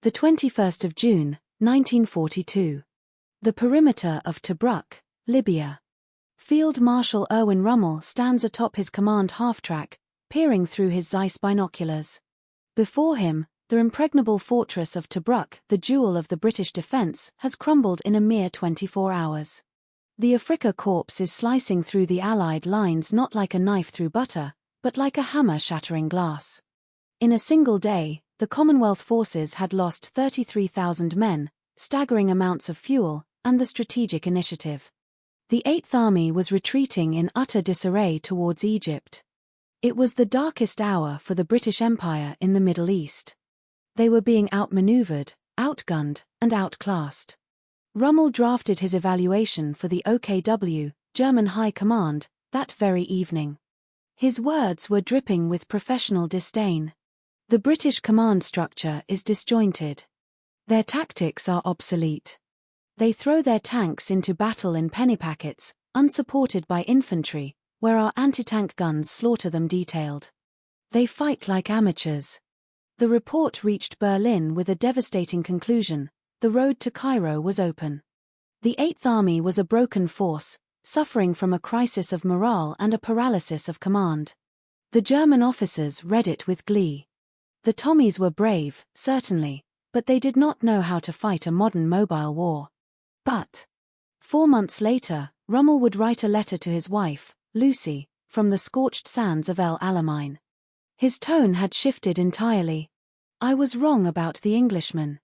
The 21st of June, 1942. The perimeter of Tobruk, Libya. Field Marshal Erwin Rommel stands atop his command half-track, peering through his Zeiss binoculars. Before him, the impregnable fortress of Tobruk, the jewel of the British defense, has crumbled in a mere 24 hours. The Afrika Korps is slicing through the Allied lines not like a knife through butter, but like a hammer shattering glass. In a single day, the Commonwealth forces had lost 33,000 men, staggering amounts of fuel, and the strategic initiative. The Eighth Army was retreating in utter disarray towards Egypt. It was the darkest hour for the British Empire in the Middle East. They were being outmaneuvered, outgunned, and outclassed. Rommel drafted his evaluation for the OKW, German High Command, that very evening. His words were dripping with professional disdain. The British command structure is disjointed. Their tactics are obsolete. They throw their tanks into battle in penny packets, unsupported by infantry, where our anti-tank guns slaughter them detailed. They fight like amateurs. The report reached Berlin with a devastating conclusion: the road to Cairo was open. The Eighth Army was a broken force, suffering from a crisis of morale and a paralysis of command. The German officers read it with glee. The Tommies were brave, certainly, but they did not know how to fight a modern mobile war. But 4 months later, Rommel would write a letter to his wife, Lucy, from the scorched sands of El Alamein. His tone had shifted entirely. "I was wrong about the Englishmen.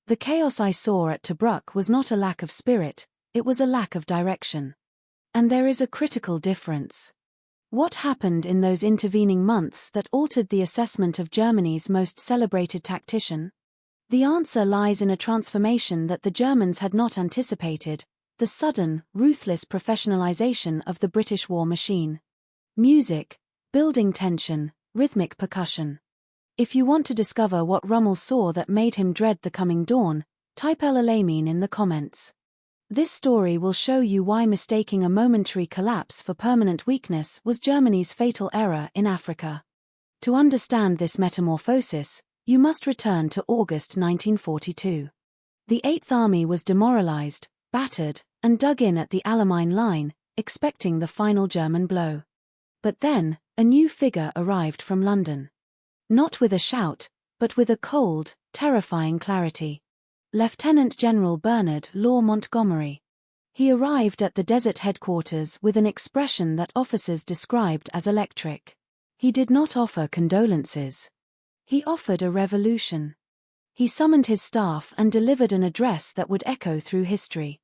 The chaos I saw at Tobruk was not a lack of spirit, it was a lack of direction. And there is a critical difference. What happened in those intervening months that altered the assessment of Germany's most celebrated tactician? The answer lies in a transformation that the Germans had not anticipated: the sudden, ruthless professionalization of the British war machine. Music, building tension, rhythmic percussion. If you want to discover what Rommel saw that made him dread the coming dawn, type El Alamein in the comments. This story will show you why mistaking a momentary collapse for permanent weakness was Germany's fatal error in Africa. To understand this metamorphosis, you must return to August 1942. The Eighth Army was demoralized, battered, and dug in at the Alamein line, expecting the final German blow. But then, a new figure arrived from London. Not with a shout, but with a cold, terrifying clarity. Lieutenant General Bernard Law Montgomery. He arrived at the desert headquarters with an expression that officers described as electric. He did not offer condolences. He offered a revolution. He summoned his staff and delivered an address that would echo through history.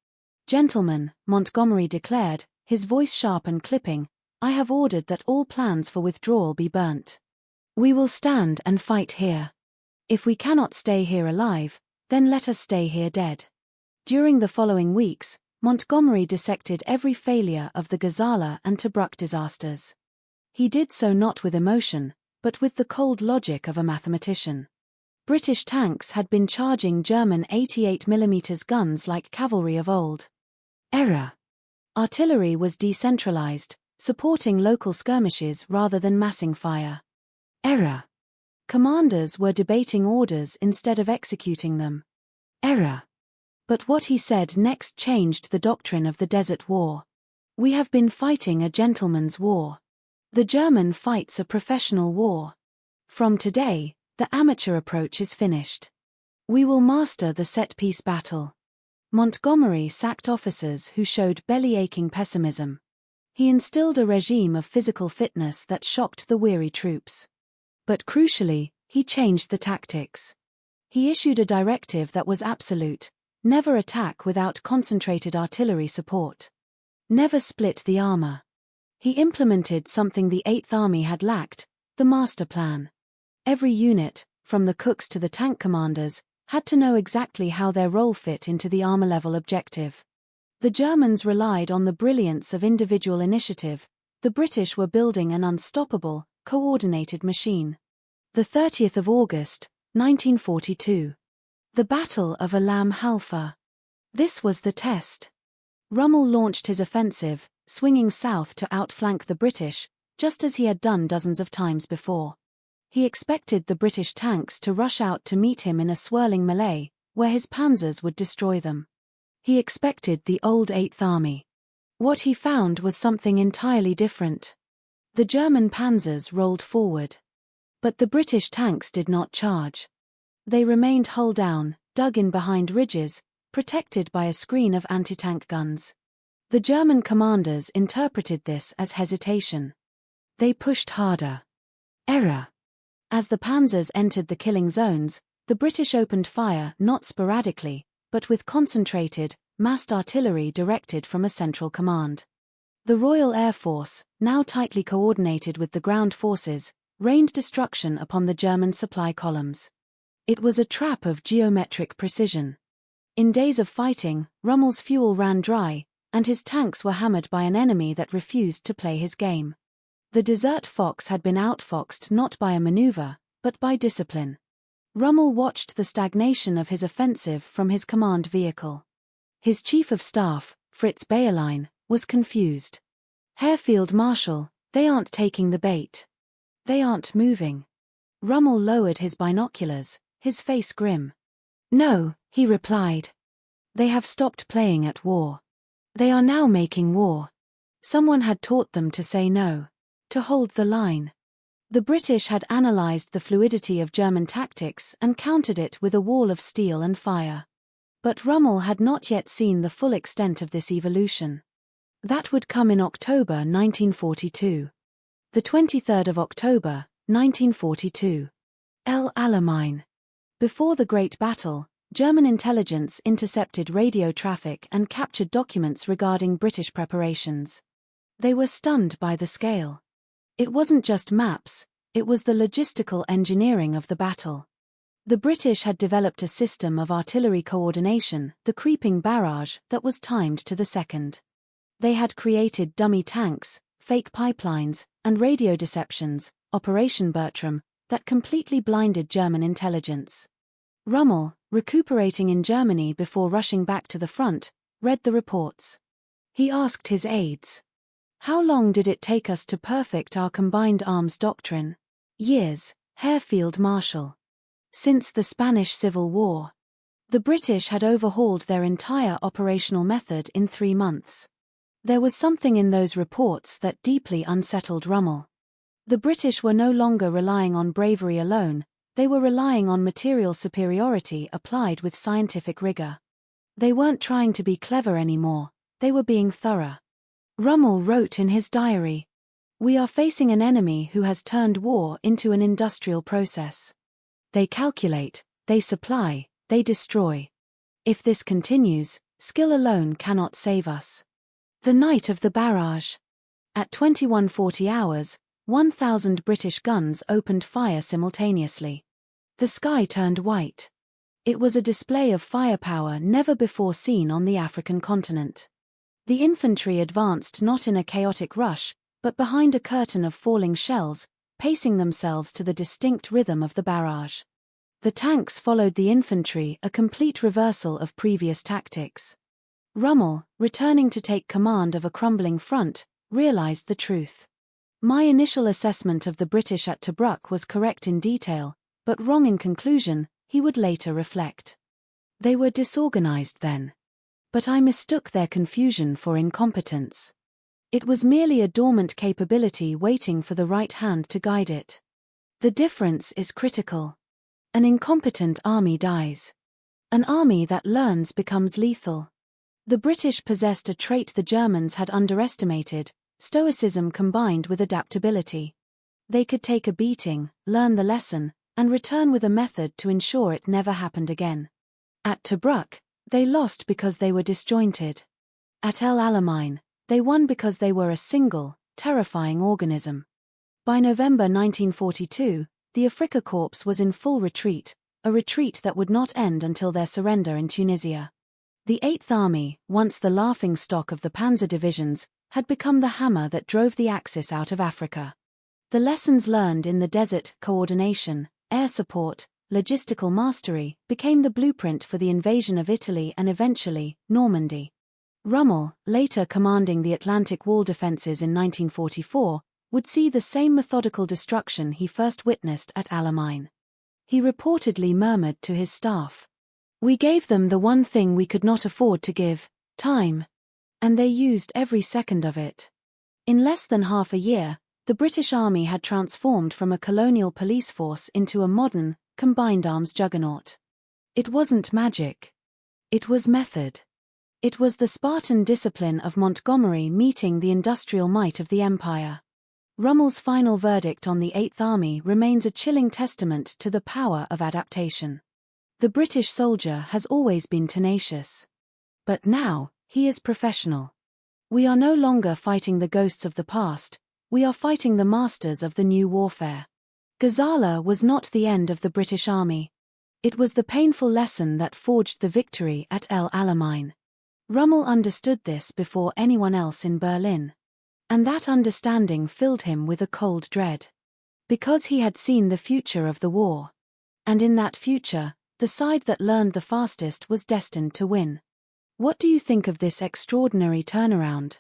"Gentlemen," Montgomery declared, his voice sharp and clipping, "I have ordered that all plans for withdrawal be burnt. We will stand and fight here. If we cannot stay here alive, then let us stay here dead." During the following weeks, Montgomery dissected every failure of the Gazala and Tobruk disasters. He did so not with emotion, but with the cold logic of a mathematician. British tanks had been charging German 88mm guns like cavalry of old. Error. Artillery was decentralized, supporting local skirmishes rather than massing fire. Error. Commanders were debating orders instead of executing them. Error. But what he said next changed the doctrine of the Desert War. "We have been fighting a gentleman's war. The German fights a professional war. From today, the amateur approach is finished. We will master the set-piece battle." Montgomery sacked officers who showed belly-aching pessimism. He instilled a regime of physical fitness that shocked the weary troops. But crucially, he changed the tactics. He issued a directive that was absolute: never attack without concentrated artillery support. Never split the armor. He implemented something the Eighth Army had lacked: the master plan. Every unit, from the cooks to the tank commanders, had to know exactly how their role fit into the armor-level objective. The Germans relied on the brilliance of individual initiative. The British were building an unstoppable, coordinated machine. The 30th of August, 1942. The Battle of Alam Halfa. This was the test. Rommel launched his offensive, swinging south to outflank the British, just as he had done dozens of times before. He expected the British tanks to rush out to meet him in a swirling melee, where his panzers would destroy them. He expected the old Eighth Army. What he found was something entirely different. The German panzers rolled forward. But the British tanks did not charge. They remained hull down, dug in behind ridges, protected by a screen of anti-tank guns. The German commanders interpreted this as hesitation. They pushed harder. Error. As the panzers entered the killing zones, the British opened fire not sporadically, but with concentrated, massed artillery directed from a central command. The Royal Air Force, now tightly coordinated with the ground forces, rained destruction upon the German supply columns. It was a trap of geometric precision. In days of fighting, Rommel's fuel ran dry, and his tanks were hammered by an enemy that refused to play his game. The desert fox had been outfoxed not by a maneuver, but by discipline. Rommel watched the stagnation of his offensive from his command vehicle. His chief of staff, Fritz Bayerlein, was confused. Herr Field Marshal, they aren't taking the bait. They aren't moving. Rommel lowered his binoculars, his face grim. No, he replied. They have stopped playing at war. They are now making war. Someone had taught them to say no, to hold the line. The British had analyzed the fluidity of German tactics and countered it with a wall of steel and fire. But Rommel had not yet seen the full extent of this evolution. That would come in October 1942. The 23rd of October, 1942. El Alamein. Before the Great Battle, German intelligence intercepted radio traffic and captured documents regarding British preparations. They were stunned by the scale. It wasn't just maps, it was the logistical engineering of the battle. The British had developed a system of artillery coordination, the creeping barrage, that was timed to the second. They had created dummy tanks, fake pipelines, and radio deceptions, Operation Bertram, that completely blinded German intelligence. Rommel, recuperating in Germany before rushing back to the front, read the reports. He asked his aides, "How long did it take us to perfect our combined arms doctrine?" "Years, Herr Field Marshal. Since the Spanish Civil War." The British had overhauled their entire operational method in 3 months. There was something in those reports that deeply unsettled Rommel. The British were no longer relying on bravery alone, they were relying on material superiority applied with scientific rigor. They weren't trying to be clever anymore, they were being thorough. Rommel wrote in his diary, "We are facing an enemy who has turned war into an industrial process. They calculate, they supply, they destroy. If this continues, skill alone cannot save us." The night of the barrage. At 21:40 hours, 1,000 British guns opened fire simultaneously. The sky turned white. It was a display of firepower never before seen on the African continent. The infantry advanced not in a chaotic rush, but behind a curtain of falling shells, pacing themselves to the distinct rhythm of the barrage. The tanks followed the infantry, a complete reversal of previous tactics. Rommel, returning to take command of a crumbling front, realized the truth. My initial assessment of the British at Tobruk was correct in detail, but wrong in conclusion, he would later reflect. They were disorganized then. But I mistook their confusion for incompetence. It was merely a dormant capability waiting for the right hand to guide it. The difference is critical. An incompetent army dies. An army that learns becomes lethal. The British possessed a trait the Germans had underestimated: stoicism combined with adaptability. They could take a beating, learn the lesson, and return with a method to ensure it never happened again. At Tobruk, they lost because they were disjointed. At El Alamein, they won because they were a single, terrifying organism. By November 1942, the Afrika Korps was in full retreat, a retreat that would not end until their surrender in Tunisia. The Eighth Army, once the laughingstock of the panzer divisions, had become the hammer that drove the Axis out of Africa. The lessons learned in the desert, coordination, air support, logistical mastery, became the blueprint for the invasion of Italy and eventually, Normandy. Rommel, later commanding the Atlantic Wall defenses in 1944, would see the same methodical destruction he first witnessed at Alamein. He reportedly murmured to his staff, "We gave them the one thing we could not afford to give, time. And they used every second of it." In less than half a year, the British Army had transformed from a colonial police force into a modern, combined arms juggernaut. It wasn't magic. It was method. It was the Spartan discipline of Montgomery meeting the industrial might of the Empire. Rommel's final verdict on the Eighth Army remains a chilling testament to the power of adaptation. The British soldier has always been tenacious. But now, he is professional. We are no longer fighting the ghosts of the past, we are fighting the masters of the new warfare. Gazala was not the end of the British Army. It was the painful lesson that forged the victory at El Alamein. Rommel understood this before anyone else in Berlin. And that understanding filled him with a cold dread. Because he had seen the future of the war. And in that future, the side that learned the fastest was destined to win. What do you think of this extraordinary turnaround?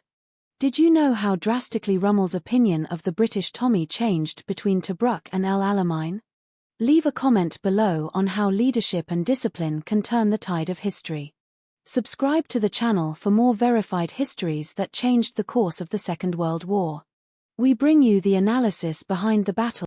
Did you know how drastically Rommel's opinion of the British Tommy changed between Tobruk and El Alamein? Leave a comment below on how leadership and discipline can turn the tide of history. Subscribe to the channel for more verified histories that changed the course of the Second World War. We bring you the analysis behind the battle.